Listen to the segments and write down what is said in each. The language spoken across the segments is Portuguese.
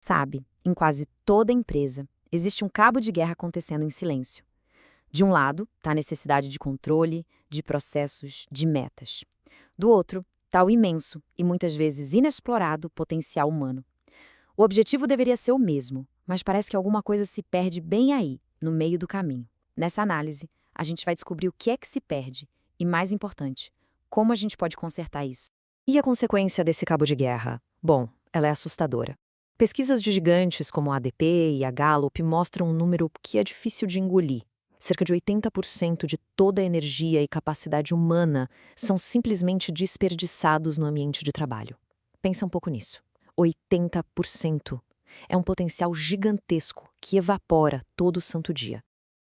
Sabe, em quase toda empresa, existe um cabo de guerra acontecendo em silêncio. De um lado, está a necessidade de controle, de processos, de metas. Do outro, está o imenso e muitas vezes inexplorado potencial humano. O objetivo deveria ser o mesmo, mas parece que alguma coisa se perde bem aí, no meio do caminho. Nessa análise, a gente vai descobrir o que é que se perde e, mais importante, como a gente pode consertar isso. E a consequência desse cabo de guerra? Bom, ela é assustadora. Pesquisas de gigantes como a ADP e a Gallup mostram um número que é difícil de engolir. Cerca de 80% de toda a energia e capacidade humana são simplesmente desperdiçados no ambiente de trabalho. Pensa um pouco nisso. 80%. É um potencial gigantesco que evapora todo santo dia.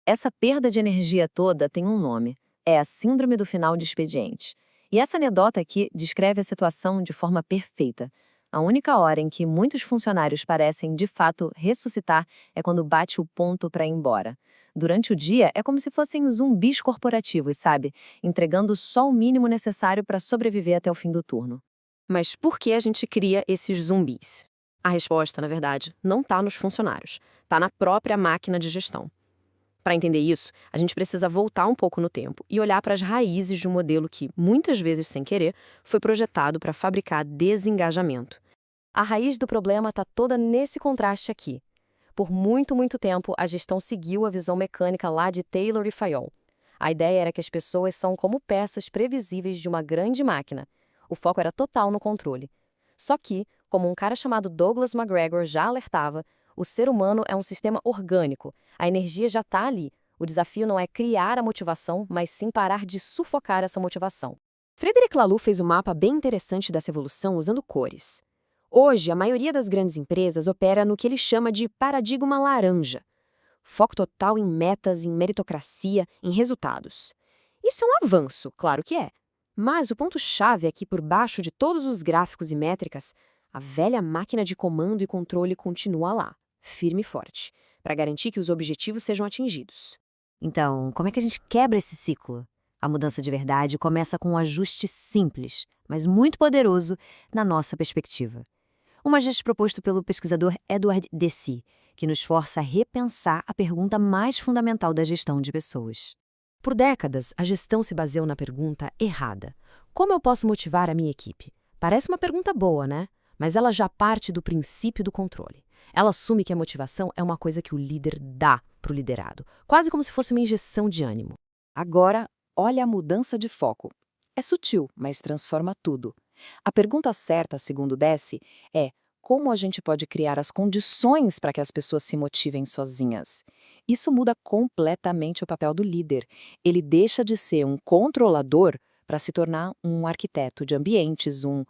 Essa perda de energia toda tem um nome. É a síndrome do final de expediente. E essa anedota aqui descreve a situação de forma perfeita. A única hora em que muitos funcionários parecem, de fato, ressuscitar é quando bate o ponto para ir embora. Durante o dia, é como se fossem zumbis corporativos, sabe? Entregando só o mínimo necessário para sobreviver até o fim do turno. Mas por que a gente cria esses zumbis? A resposta, na verdade, não está nos funcionários. Está na própria máquina de gestão. Para entender isso, a gente precisa voltar um pouco no tempo e olhar para as raízes de um modelo que, muitas vezes sem querer, foi projetado para fabricar desengajamento. A raiz do problema está toda nesse contraste aqui. Por muito, muito tempo, a gestão seguiu a visão mecânica lá de Taylor e Fayol. A ideia era que as pessoas são como peças previsíveis de uma grande máquina. O foco era total no controle. Só que, como um cara chamado Douglas McGregor já alertava, o ser humano é um sistema orgânico. A energia já está ali. O desafio não é criar a motivação, mas sim parar de sufocar essa motivação. Frederic Laloux fez um mapa bem interessante dessa evolução usando cores. Hoje, a maioria das grandes empresas opera no que ele chama de paradigma laranja. Foco total em metas, em meritocracia, em resultados. Isso é um avanço, claro que é. Mas o ponto-chave é que, por baixo de todos os gráficos e métricas, a velha máquina de comando e controle continua lá, firme e forte, para garantir que os objetivos sejam atingidos. Então, como é que a gente quebra esse ciclo? A mudança de verdade começa com um ajuste simples, mas muito poderoso na nossa perspectiva. Um ajuste proposto pelo pesquisador Edward Deci, que nos força a repensar a pergunta mais fundamental da gestão de pessoas. Por décadas, a gestão se baseou na pergunta errada: como eu posso motivar a minha equipe? Parece uma pergunta boa, né? Mas ela já parte do princípio do controle. Ela assume que a motivação é uma coisa que o líder dá para o liderado, quase como se fosse uma injeção de ânimo. Agora, olha a mudança de foco. É sutil, mas transforma tudo. A pergunta certa, segundo Deci, é: como a gente pode criar as condições para que as pessoas se motivem sozinhas? Isso muda completamente o papel do líder. Ele deixa de ser um controlador para se tornar um arquiteto de ambientes, um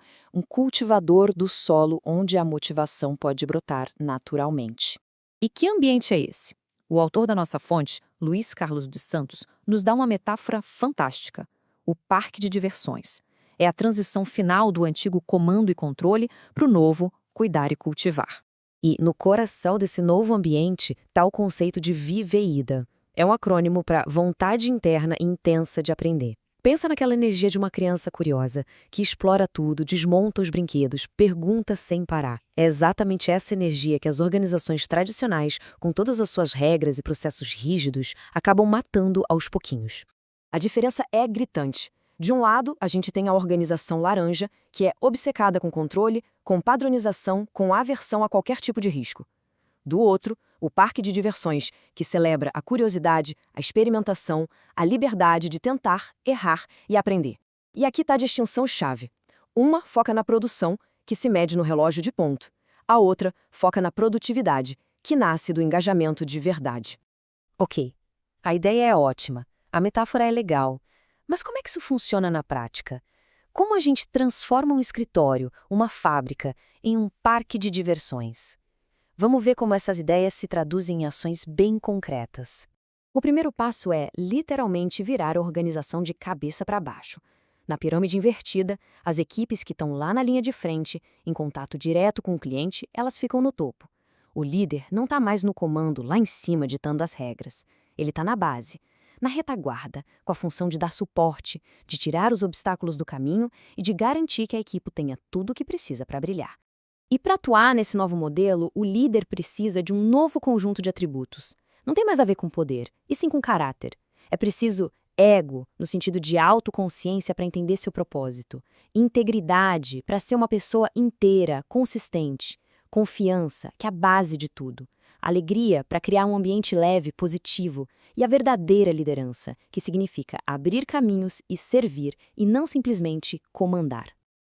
cultivador do solo onde a motivação pode brotar naturalmente. E que ambiente é esse? O autor da nossa fonte, Luiz Carlos dos Santos, nos dá uma metáfora fantástica: o parque de diversões. É a transição final do antigo comando e controle para o novo cuidar e cultivar. E no coração desse novo ambiente está o conceito de viveída. É um acrônimo para vontade interna e intensa de aprender. Pensa naquela energia de uma criança curiosa, que explora tudo, desmonta os brinquedos, pergunta sem parar. É exatamente essa energia que as organizações tradicionais, com todas as suas regras e processos rígidos, acabam matando aos pouquinhos. A diferença é gritante. De um lado, a gente tem a organização laranja, que é obcecada com controle, com padronização, com aversão a qualquer tipo de risco. Do outro, o parque de diversões, que celebra a curiosidade, a experimentação, a liberdade de tentar, errar e aprender. E aqui está a distinção-chave. Uma foca na produção, que se mede no relógio de ponto. A outra foca na produtividade, que nasce do engajamento de verdade. Ok, a ideia é ótima, a metáfora é legal. Mas como é que isso funciona na prática? Como a gente transforma um escritório, uma fábrica, em um parque de diversões? Vamos ver como essas ideias se traduzem em ações bem concretas. O primeiro passo é, literalmente, virar a organização de cabeça para baixo. Na pirâmide invertida, as equipes que estão lá na linha de frente, em contato direto com o cliente, elas ficam no topo. O líder não está mais no comando lá em cima ditando as regras. Ele está na base, na retaguarda, com a função de dar suporte, de tirar os obstáculos do caminho e de garantir que a equipe tenha tudo o que precisa para brilhar. E para atuar nesse novo modelo, o líder precisa de um novo conjunto de atributos. Não tem mais a ver com poder, e sim com caráter. É preciso ego, no sentido de autoconsciência para entender seu propósito, integridade para ser uma pessoa inteira, consistente, confiança, que é a base de tudo, alegria para criar um ambiente leve, positivo, e a verdadeira liderança, que significa abrir caminhos e servir e não simplesmente comandar.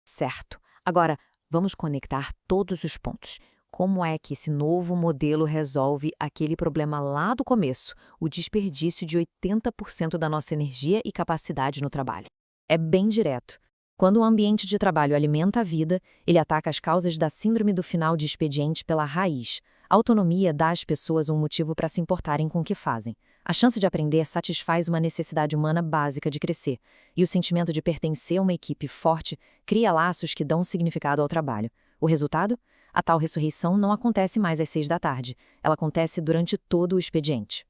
Certo. Agora, vamos conectar todos os pontos. Como é que esse novo modelo resolve aquele problema lá do começo, o desperdício de 80% da nossa energia e capacidade no trabalho? É bem direto. Quando o ambiente de trabalho alimenta a vida, ele ataca as causas da síndrome do final de expediente pela raiz. A autonomia dá às pessoas um motivo para se importarem com o que fazem. A chance de aprender satisfaz uma necessidade humana básica de crescer. E o sentimento de pertencer a uma equipe forte cria laços que dão significado ao trabalho. O resultado? A tal ressurreição não acontece mais às 6 da tarde. Ela acontece durante todo o expediente.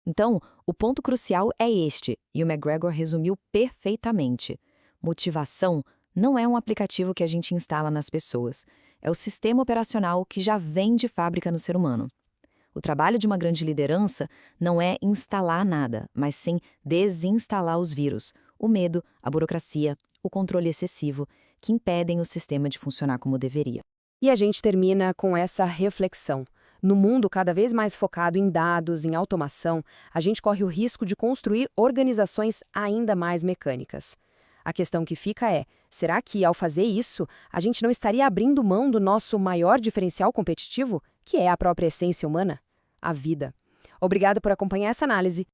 Então, o ponto crucial é este, e o McGregor resumiu perfeitamente. Motivação não é um aplicativo que a gente instala nas pessoas. É o sistema operacional que já vem de fábrica no ser humano. O trabalho de uma grande liderança não é instalar nada, mas sim desinstalar os vírus, o medo, a burocracia, o controle excessivo, que impedem o sistema de funcionar como deveria. E a gente termina com essa reflexão. No mundo cada vez mais focado em dados, em automação, a gente corre o risco de construir organizações ainda mais mecânicas. A questão que fica é, será que, ao fazer isso, a gente não estaria abrindo mão do nosso maior diferencial competitivo, que é a própria essência humana? A vida. Obrigado por acompanhar essa análise.